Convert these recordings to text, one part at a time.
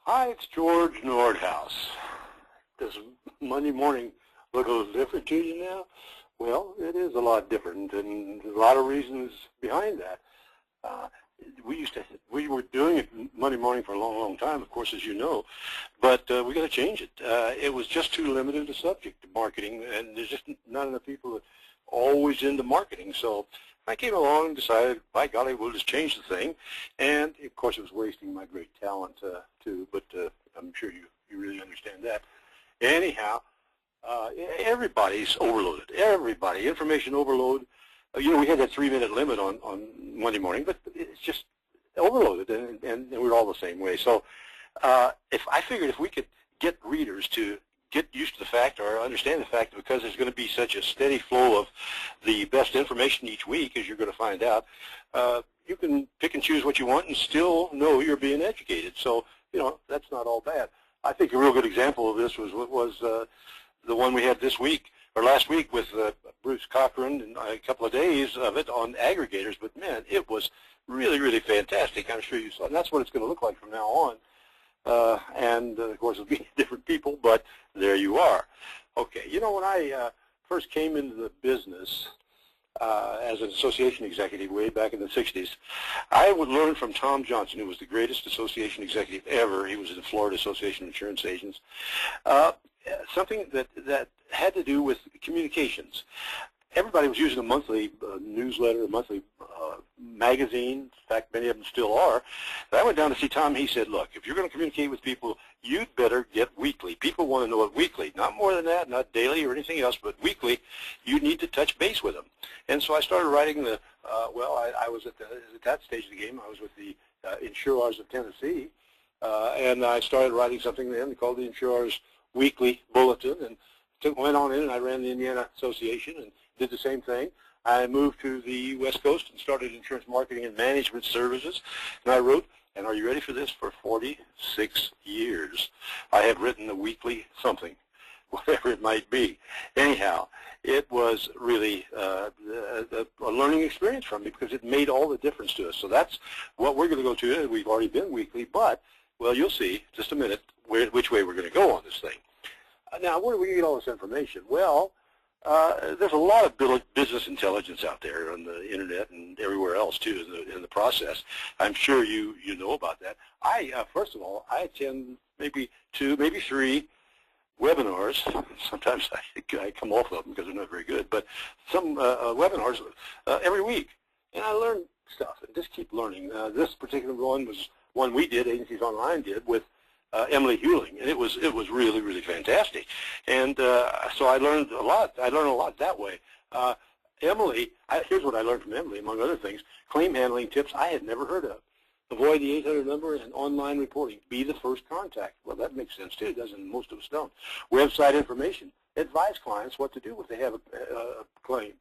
Hi, it's George Nordhaus. Does Monday morning look a little different to you now? Well, it is a lot different, and a lot of reasons behind that. We were doing it Monday morning for a long, long time, of course, as you know, but we got to change it. It was just too limited a subject to marketing, and there's just not enough people that are always into marketing. So I came along and decided, by golly, we'll just change the thing. And, of course, it was wasting my great talent, too, but I'm sure you really understand that. Anyhow, everybody's overloaded. Everybody, information overload. You know, we had that 3-minute limit on Monday morning, but it's just overloaded, and we're all the same way. So I figured if we could get readers to get used to the fact or understand the fact that because there's going to be such a steady flow of the best information each week, as you're going to find out, you can pick and choose what you want and still know you're being educated. So, you know, that's not all bad. I think a real good example of this was the one we had this week, or last week, with Bruce Cochran, and a couple of days of it on aggregators. But, man, it was really, really fantastic. I'm sure you saw, and that's what it's going to look like from now on. Of course, it'll be different people, but there you are. Okay, you know, when I first came into the business as an association executive way back in the 60s, I would learn from Tom Johnson, who was the greatest association executive ever. He was in the Florida Association of Insurance Agents. Something that had to do with communications. Everybody was using a monthly newsletter, a monthly magazine. In fact, many of them still are. And I went down to see Tom. He said, look, if you're going to communicate with people, you'd better get weekly. People want to know it weekly. Not more than that, not daily or anything else, but weekly. You need to touch base with them. And so I started writing the, I was at that stage of the game. I was with the Insurers of Tennessee. And I started writing something then called the Insurers Weekly Bulletin. And went on in, and I ran the Indiana Association and did the same thing. I moved to the West Coast and started insurance marketing and management services, and I wrote, and are you ready for this, for 46 years. I have written a weekly something, whatever it might be. Anyhow, it was really a learning experience for me because it made all the difference to us. So that's what we're going to go to. We've already been weekly, but, well, you'll see just a minute which way we're going to go on this thing. Now, where do we get all this information? Well, there's a lot of business intelligence out there on the internet and everywhere else too in the process. I'm sure you know about that. First of all, I attend maybe 2, maybe 3 webinars. Sometimes I come off of them because they're not very good, but some webinars every week, and I learn stuff and just keep learning. This particular one was one we did, Agencies Online did, with Emily Hewling, and it was really, really fantastic. And so I learned a lot. I learned a lot that way. Emily, here's what I learned from Emily, among other things: claim handling tips I had never heard of. Avoid the 800 number and online reporting. Be the first contact. Well, that makes sense too, doesn't? Most of us don't. Website information. Advise clients what to do if they have a claim.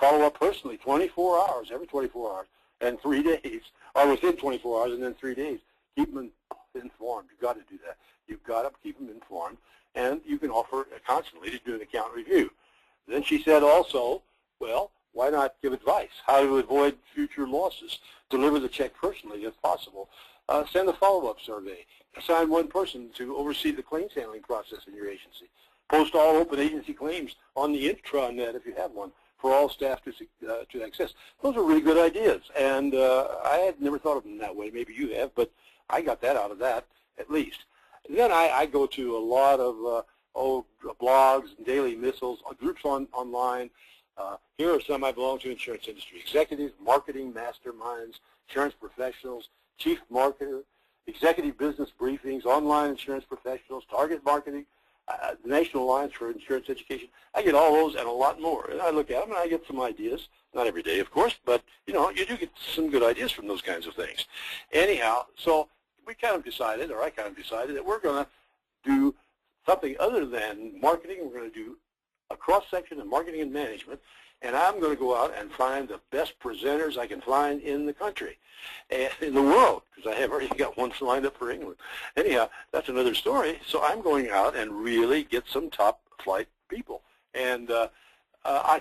Follow up personally, 24 hours, every 24 hours, and 3 days, or within 24 hours and then 3 days. Keep them informed. You've got to do that. You've got to keep them informed, and you can offer constantly to do an account review. Then she said also, well, why not give advice? How to avoid future losses. Deliver the check personally if possible. Send a follow-up survey. Assign one person to oversee the claims handling process in your agency. Post all open agency claims on the intranet if you have one for all staff to access. Those are really good ideas, and I had never thought of them that way. Maybe you have, but I got that out of that, at least. And then I go to a lot of blogs and daily missiles, groups online. Here are some I belong to: insurance industry executives, marketing masterminds, insurance professionals, chief marketer, executive business briefings, online insurance professionals, target marketing, the National Alliance for Insurance Education. I get all those and a lot more. And I look at them and I get some ideas. Not every day, of course, but, you know, you do get some good ideas from those kinds of things. Anyhow, so we kind of decided, or I kind of decided, that we're going to do something other than marketing. We're going to do a cross-section of marketing and management, and I'm going to go out and find the best presenters I can find in the country, and in the world, because I have already got one lined up for England. Anyhow, that's another story. So I'm going out and really get some top-flight people. And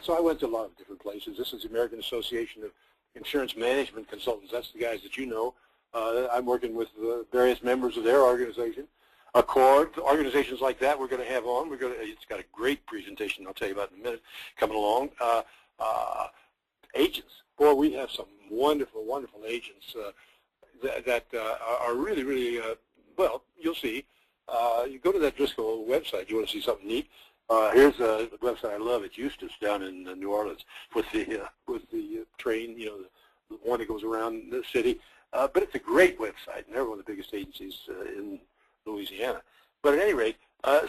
so I went to a lot of different places. This is the American Association of Insurance Management Consultants. That's the guys that you know. I'm working with various members of their organization. Accord, organizations like that we're going to have on. It's got a great presentation I'll tell you about in a minute coming along. Agents. Boy, we have some wonderful, wonderful agents that are really, really, well, you'll see. You go to that Driscoll website, you want to see something neat. Here's a website I love. It's Eustis down in New Orleans with the train, you know, the one that goes around the city. But it's a great website, and they're one of the biggest agencies in Louisiana. But at any rate,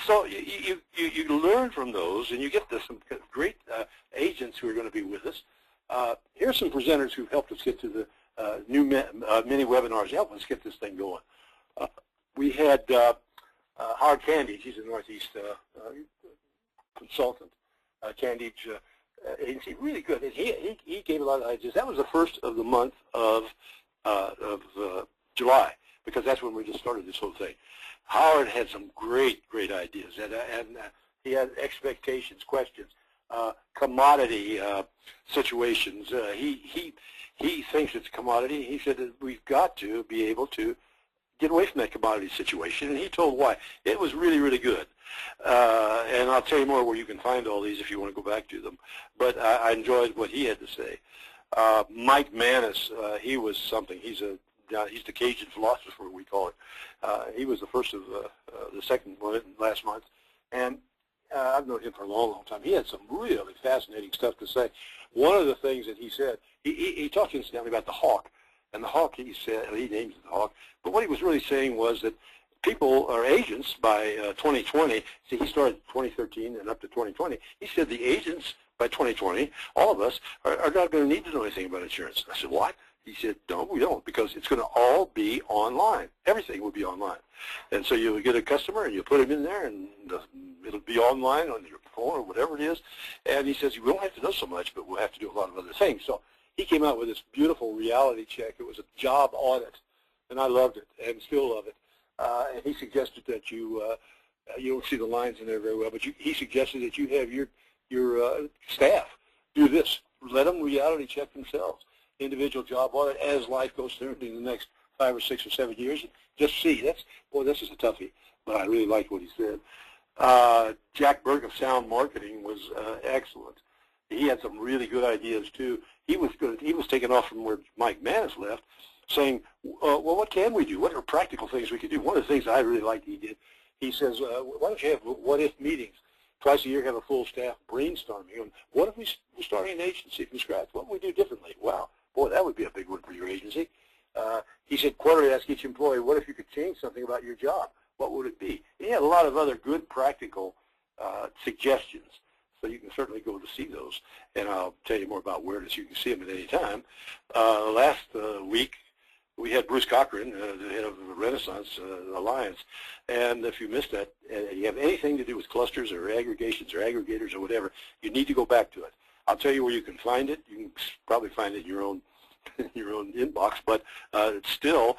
so you learn from those, and you get some great agents who are going to be with us. Here's some presenters who've helped us get to the new mini webinars, help us get this thing going. We had Howard Candy, he's a Northeast consultant, Candy's agency, really good. And he gave a lot of ideas. That was the first of the month of July, because that's when we just started this whole thing. Howard had some great ideas, and he had expectations, questions, commodity situations. He thinks it's commodity. He said that we've got to be able to get away from that commodity situation, and he told why. It was really, really good. And I'll tell you more where you can find all these if you want to go back to them. But I enjoyed what he had to say. Mike Manis, he was something. He's the Cajun philosopher, we call it. He was the first of the second one last month, and I've known him for a long, long time. He had some really fascinating stuff to say. One of the things that he said, he talked incidentally about the hawk, and the hawk, he said, he names it the hawk, but what he was really saying was that people are agents by 2020. See, he started 2013 and up to 2020. He said the agents by 2020, all of us, are not going to need to know anything about insurance. I said, what? He said, no, we don't, because it's going to all be online. Everything will be online. And so you'll get a customer, and you put him in there, and it'll be online on your phone or whatever it is. And he says, we don't have to know so much, but we'll have to do a lot of other things. So he came out with this beautiful reality check. It was a job audit, and I loved it and still love it. And he suggested that you don't see the lines in there very well, but he suggested that you have your staff do this. Let them reality check themselves. Individual job audit as life goes through in the next 5 or 6 or 7 years. Just see. This is a toughie, but I really liked what he said. Jack Berg of Sound Marketing was excellent. He had some really good ideas too. He was taken off from where Mike Manis left, saying, well, what can we do? What are practical things we can do? One of the things I really liked he did, he says, why don't you have what-if meetings? Twice a year, have a full staff brainstorming. And what if we were starting an agency from scratch? What would we do differently? Wow, boy, that would be a big one for your agency. He said, quarterly, ask each employee, what if you could change something about your job? What would it be? And he had a lot of other good practical suggestions. So you can certainly go to see those. And I'll tell you more about where it is. You can see them at any time. Last week, we had Bruce Cochran, the head of the Renaissance Alliance, and if you missed that, and you have anything to do with clusters or aggregations or aggregators or whatever, you need to go back to it. I'll tell you where you can find it. You can probably find it in your own inbox, but still,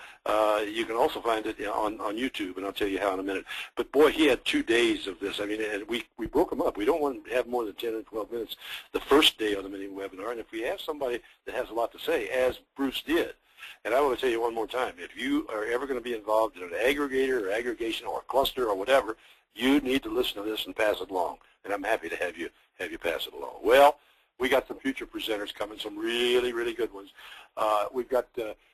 you can also find it on YouTube, and I'll tell you how in a minute. But boy, he had 2 days of this. I mean, and we broke them up. We don't want to have more than 10 or 12 minutes the first day of the mini webinar, and if we have somebody that has a lot to say, as Bruce did, and I want to tell you one more time, if you are ever going to be involved in an aggregator or aggregation or a cluster or whatever, you need to listen to this and pass it along. And I'm happy to have you pass it along. Well, we got some future presenters coming, some really, really good ones. We've got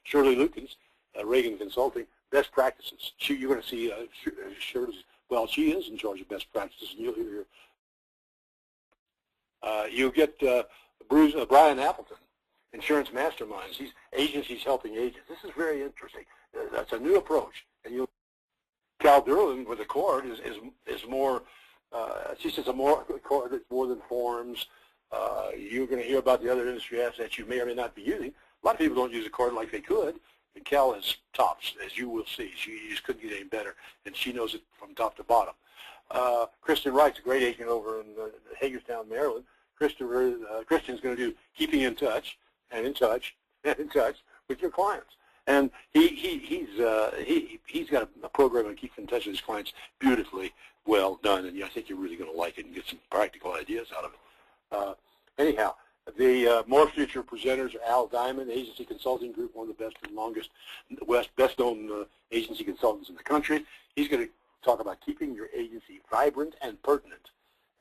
Shirley Lukens, Reagan Consulting, best practices. You're going to see Shirley's, well, she is in charge of best practices, and you'll hear her. You'll get Brian Appleton, Insurance Masterminds. He's agencies helping agents. This is very interesting. That's a new approach. And Cal Derlin with Accord is more, she says Accord is more than forms. You're going to hear about the other industry apps that you may or may not be using. A lot of people don't use Accord like they could. And Cal is tops, as you will see. She just couldn't get any better, and she knows it from top to bottom. Kristen Wright's a great agent over in Hagerstown, Maryland. Christian's going to do keeping in touch and in touch and in touch with your clients. And he's got a program that keeps in touch with his clients beautifully well done, and I think you're really going to like it and get some practical ideas out of it. Anyhow, The more future presenters are Al Diamond, Agency Consulting Group, one of the best and longest, best-known agency consultants in the country. He's going to talk about keeping your agency vibrant and pertinent,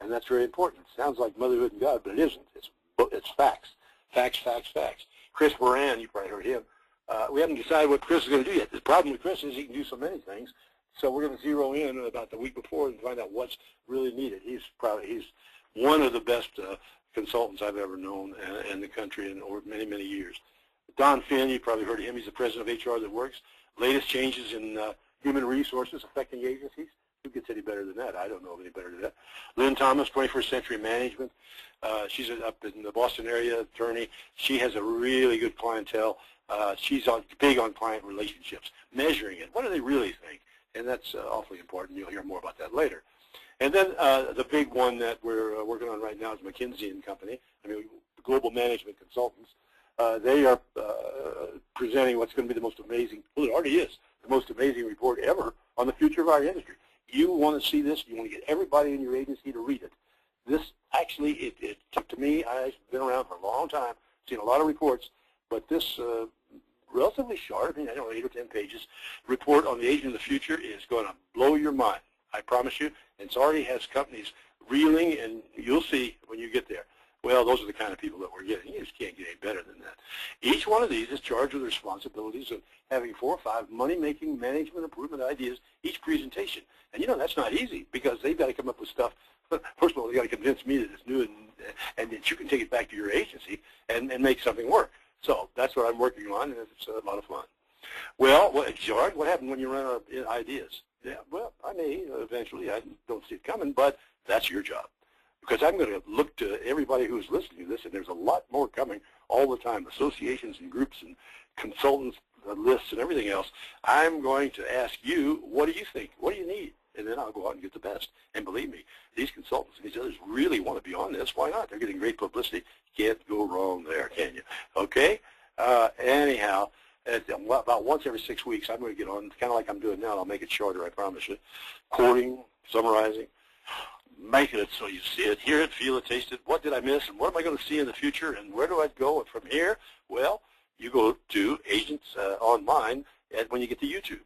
and that's very important. It sounds like motherhood and God, but it isn't. It's facts, facts, facts, facts. Chris Moran, you probably heard him. We haven't decided what Chris is going to do yet. The problem with Chris is he can do so many things, so we're going to zero in about the week before and find out what's really needed. He's one of the best consultants I've ever known in the country in over many, many years. Don Finn, you probably heard of him. He's the president of HR That Works. Latest changes in human resources affecting agencies. Who gets any better than that? I don't know of any better than that. Lynn Thomas, 21st Century Management. She's up in the Boston area attorney. She has a really good clientele. She's big on client relationships, measuring it. What do they really think? And that's awfully important. You'll hear more about that later. And then the big one that we're working on right now is McKinsey & Company. I mean, global management consultants. They are presenting what's going to be the most amazing, well, it already is, the most amazing report ever on the future of our industry. You want to see this. You want to get everybody in your agency to read it. This actually, it took to me, I've been around for a long time, seen a lot of reports, but this relatively short, I don't know, 8 or 10 pages, report on the agent of the future is going to blow your mind. I promise you. It already has companies reeling, and you'll see when you get there. Well, those are the kind of people that we're getting. You just can't get any better than that. Each one of these is charged with the responsibilities of having 4 or 5 money-making management improvement ideas each presentation. And, that's not easy because they've got to come up with stuff. First of all, they've got to convince me that it's new and that you can take it back to your agency and make something work. So that's what I'm working on, and it's a lot of fun. Well, George, what happened when you run out of ideas? Yeah, well, I may eventually. I don't see it coming, but that's your job. Because I'm going to look to everybody who's listening to this, and there's a lot more coming all the time, associations and groups and consultants lists and everything else. I'm going to ask you, what do you think? What do you need? And then I'll go out and get the best. And believe me, these consultants and these others really want to be on this. Why not? They're getting great publicity. Can't go wrong there, can you? Okay? Anyhow, about once every 6 weeks, I'm going to get on, kind of like I'm doing now, and I'll make it shorter, I promise you. Quoting, summarizing, making it so you see it, hear it, feel it, taste it. What did I miss, and what am I going to see in the future, and where do I go from here? Well, you go to Agents Online when you get to YouTube.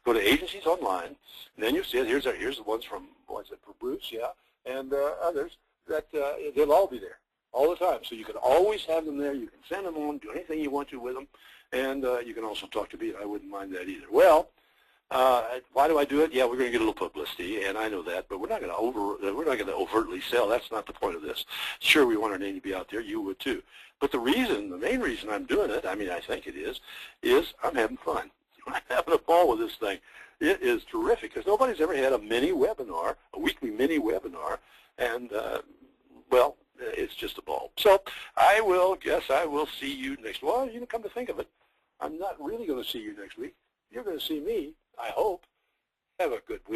Go to Agencies Online, and then you see it. Here's the ones from, what's it, for Bruce, yeah, and others, that they'll all be there all the time. So you can always have them there. You can send them on, do anything you want to with them, and you can also talk to me. I wouldn't mind that either. Well, why do I do it? Yeah, we're going to get a little publicity, and I know that, but we're not going to overtly sell. That's not the point of this. Sure, we want our name to be out there. You would too. But the main reason I'm doing it, I mean, I think it is I'm having fun. I'm having a ball with this thing. It is terrific because nobody's ever had a weekly mini webinar, and well, it's just a ball. So I will see you next. Well, you can come to think of it, I'm not really going to see you next week. You're going to see me, I hope. Have a good week.